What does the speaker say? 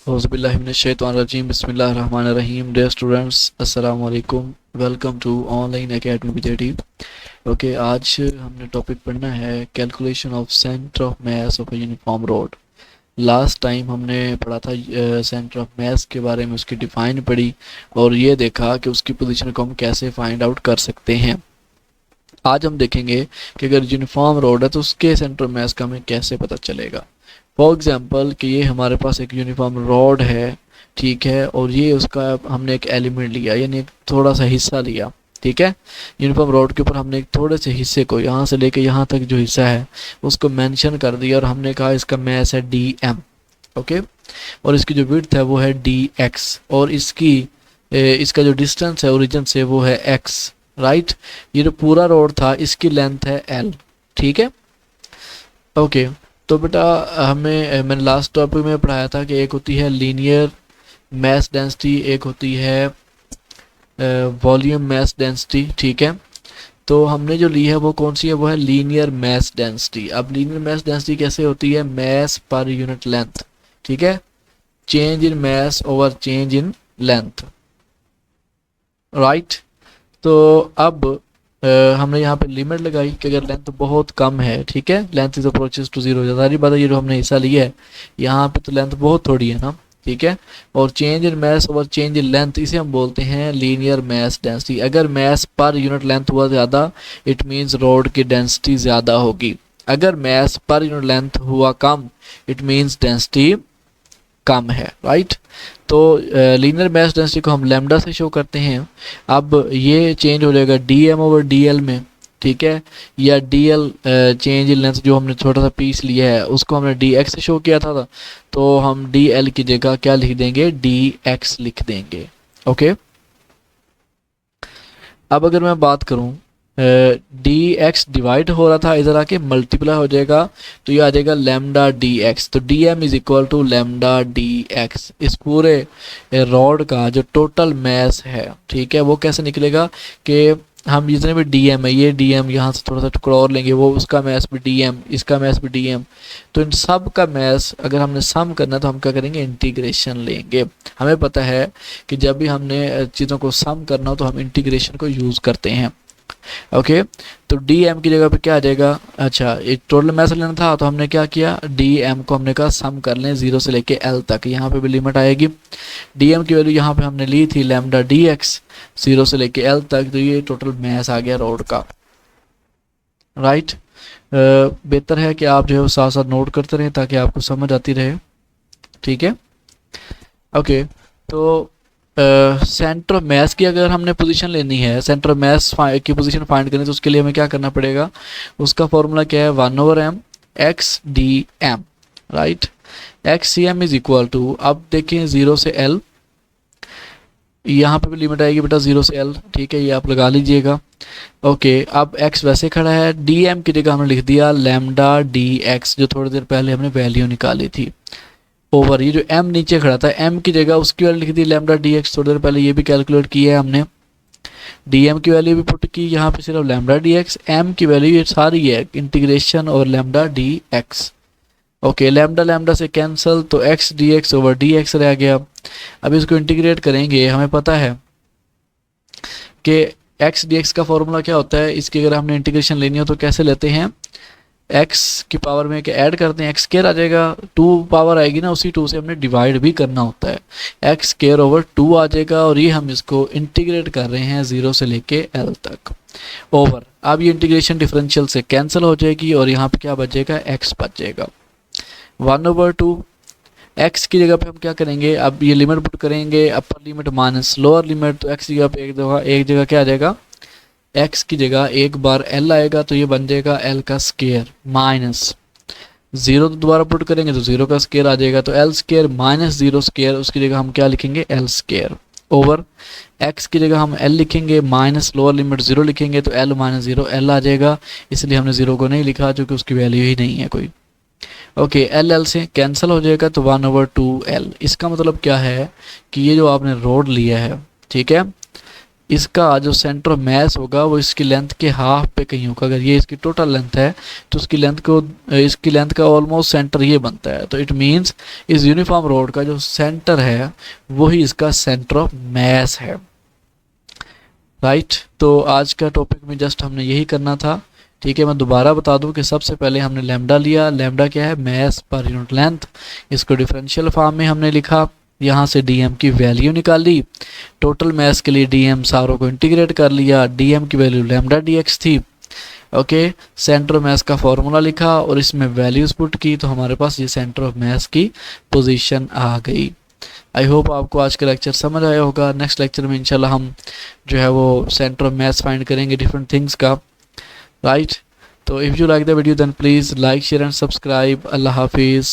औज़ुबिल्लाहिमिनश्शैतानिर्रजीम बिस्मिल्लाहिर्रहमानिर्रहीम। Dear students, अस्सलाम वालेकुम। Welcome to online academy BJT. Okay, आज हमने टॉपिक पढ़ना है calculation of centre of mass of a uniform rod. Last time हमने पढ़ा था सेंटर ऑफ मास के बारे में, उसकी डिफाइन पढ़ी और ये देखा कि उसकी पोजीशन को हम कैसे फाइंड आउट कर सकते हैं। आज हम देखेंगे कि अगर यूनिफॉर्म रोड है तो उसके सेंटर ऑफ मास का हमें कैसे पता चलेगा। फॉर एग्जांपल कि ये हमारे पास एक यूनिफॉर्म रॉड है, ठीक है, और ये उसका हमने एक एलिमेंट लिया, यानी एक थोड़ा सा हिस्सा लिया, ठीक है। यूनिफॉर्म रॉड के ऊपर हमने एक थोड़े से हिस्से को यहाँ से लेके यहाँ तक जो हिस्सा है उसको मेंशन कर दिया और हमने कहा इसका मास है डी एम। ओके, और इसकी जो विड्थ है वो है डी एक्स और इसका जो डिस्टेंस है ओरिजिन से वो है एक्स, राइट। ये जो पूरा रोड था इसकी लेंथ है एल, ठीक है। ओके, तो बेटा मैंने लास्ट टॉपिक में पढ़ाया था कि एक होती है लीनियर मास डेंसिटी, एक होती है वॉल्यूम मास डेंसिटी, ठीक है। तो हमने जो ली है वो कौन सी है, वो है लीनियर मास डेंसिटी। अब लीनियर मास डेंसिटी कैसे होती है, मास पर यूनिट लेंथ, ठीक है। Change in mass over change in length, right. तो अब हमने यहाँ पे लिमिट लगाई कि अगर लेंथ बहुत कम है, ठीक है, length is approaches to zero, सारी बात है, ये जो हमने हिस्सा लिया है यहाँ पे तो लेंथ बहुत थोड़ी है ना, ठीक है। और चेंज इन मास और चेंज इन लेंथ इसे हम बोलते हैं लीनियर मास डेंसिटी। अगर मास पर यूनिट लेंथ हुआ ज़्यादा, इट मीन्स रोड की डेंसिटी ज़्यादा होगी। अगर मास पर यूनिट लेंथ हुआ कम, इट मीन्स डेंसिटी कम है, राइट। तो लीनियर मास डेंसिटी को हम लैम्डा से शो करते हैं। अब ये चेंज हो जाएगा D M over D L में, ठीक है, या D L change in length जो हमने छोटा सा पीस लिया है उसको हमने डी एक्स से शो किया था, तो हम डी एल की जगह क्या लिख देंगे, डी एक्स लिख देंगे। ओके, अब अगर मैं बात करूं डी एक्स डिवाइड हो रहा था, इधर आके मल्टीप्लाई हो जाएगा तो ये आ जाएगा लैम्डा डी एक्स। तो D M is equal to lambda D X. इस पूरे रॉड का जो टोटल मास है, ठीक है, वो कैसे निकलेगा कि हम जितने भी डी एम है, ये डी एम यहाँ से थोड़ा सा टुकड़ा और लेंगे, वो उसका मैस भी डी एम, इसका मैस भी डी एम, तो इन सब का मैस अगर हमने सम करना है तो हम क्या करेंगे, इंटीग्रेशन लेंगे। हमें पता है कि जब भी हमने चीज़ों को सम करना हो तो हम इंटीग्रेशन को यूज़ करते हैं। ओके, तो डी एम की जगह पे क्या आ जाएगा, अच्छा एक टोटल मैस लेना था तो हमने क्या किया, डी एम को हमने कहा सम कर लें जीरो से लेके एल तक, यहाँ पे भी लिमिट आएगी। डी एम की वैल्यू यहाँ पे हमने ली थी लैम्डा डी एक्स, जीरो से लेके एल तक, तो ये टोटल मैस आ गया रोड का, राइट। बेहतर है कि आप जो है साथ साथ नोट करते रहें ताकि आपको समझ आती रहे, ठीक है। ओके, तो सेंटर ऑफ मास की अगर हमने पोजीशन लेनी है, सेंटर ऑफ मास की पोजीशन फाइंड करनी है, तो उसके लिए हमें क्या करना पड़ेगा, उसका फॉर्मूला क्या है, 1/m X D M, right. X C M is equal to, अब देखें जीरो से एल, यहाँ पे भी लिमिट आएगी बेटा जीरो से एल, ठीक है, ये आप लगा लीजिएगा। ओके, अब एक्स वैसे खड़ा है, डी एम की जगह हमने लिख दिया लैम्डा डी एक्स, जो थोड़ी देर पहले हमने वैल्यू निकाली थी, ओवर ये जो m नीचे खड़ा था m की जगह उसकी वैल्यू लिख दी लैम्डा डी एक्स, थोड़ी देर पहले ये भी कैलकुलेट किया है हमने, dm की वैल्यू भी पुट की, यहाँ पे सिर्फ लैम्डा डी एक्स, m की वैल्यू ये सारी है इंटीग्रेशन और lambda D x. Okay, lambda lambda से कैंसिल, तो x D x over D x रह गया। अब इसको इंटीग्रेट करेंगे, हमें पता है कि x डी एक्स का फॉर्मूला क्या होता है, इसकी अगर हमने इंटीग्रेशन लेनी हो तो कैसे लेते हैं, x की पावर में ऐड करते हैं, एक्स स्केयर आ जाएगा, 2 पावर आएगी ना, उसी 2 से हमने डिवाइड भी करना होता है, एक्स स्केयर ओवर 2 आ जाएगा, और ये हम इसको इंटीग्रेट कर रहे हैं 0 से लेके l तक, ओवर। अब ये इंटीग्रेशन डिफरेंशियल से कैंसिल हो जाएगी और यहाँ पे क्या बचेगा, x बच जाएगा 1/2। x की जगह पे हम क्या करेंगे, अब ये लिमिट पुट करेंगे, upper limit minus lower limit, तो x की जगह पे एक जगह क्या आ जाएगा, x की जगह एक बार l आएगा, तो ये बन जाएगा l का स्केयर माइनस जीरो, तो दोबारा पुट करेंगे तो जीरो का स्केयर आ जाएगा, तो l square minus zero square, उसकी जगह हम क्या लिखेंगे, l स्केयर, ओवर x की जगह हम l लिखेंगे, माइनस लोअर लिमिट जीरो लिखेंगे, तो l माइनस जीरो l आ जाएगा, इसलिए हमने जीरो को नहीं लिखा क्योंकि उसकी वैल्यू ही नहीं है कोई। ओके, एल एल से कैंसिल हो जाएगा, तो 1/2l। इसका मतलब क्या है कि ये जो आपने रोड लिया है, ठीक है, इसका जो सेंटर ऑफ मास होगा वो इसकी लेंथ के हाफ पे कहीं होगा। अगर ये इसकी टोटल लेंथ है तो इसकी लेंथ का ऑलमोस्ट सेंटर ये बनता है। तो इट मीन्स इस यूनिफॉर्म रोड का जो सेंटर है वही इसका सेंटर ऑफ मास है, राइट। तो आज का टॉपिक में जस्ट हमने यही करना था, ठीक है। मैं दोबारा बता दूं कि सबसे पहले हमने लैम्डा लिया। लैम्डा क्या है? मास पर यूनिट लेंथ। इसको डिफरेंशियल फॉर्म में हमने लिखा, यहाँ से dm की वैल्यू निकाली, टोटल मास के लिए dm सारों को इंटीग्रेट कर लिया, dm की वैल्यू लैम्डा dx थी, ओके। सेंटर ऑफ मास का फॉर्मूला लिखा और इसमें वैल्यूज पुट की, तो हमारे पास ये सेंटर ऑफ मास की पोजीशन आ गई। आई होप आपको आज का लेक्चर समझ आया होगा। नेक्स्ट लेक्चर में इंशाल्लाह हम जो है वो सेंटर ऑफ मास फाइंड करेंगे डिफरेंट थिंग्स का, राइट। तो if you like the video then please like share and subscribe. अल्लाह हाफिज़।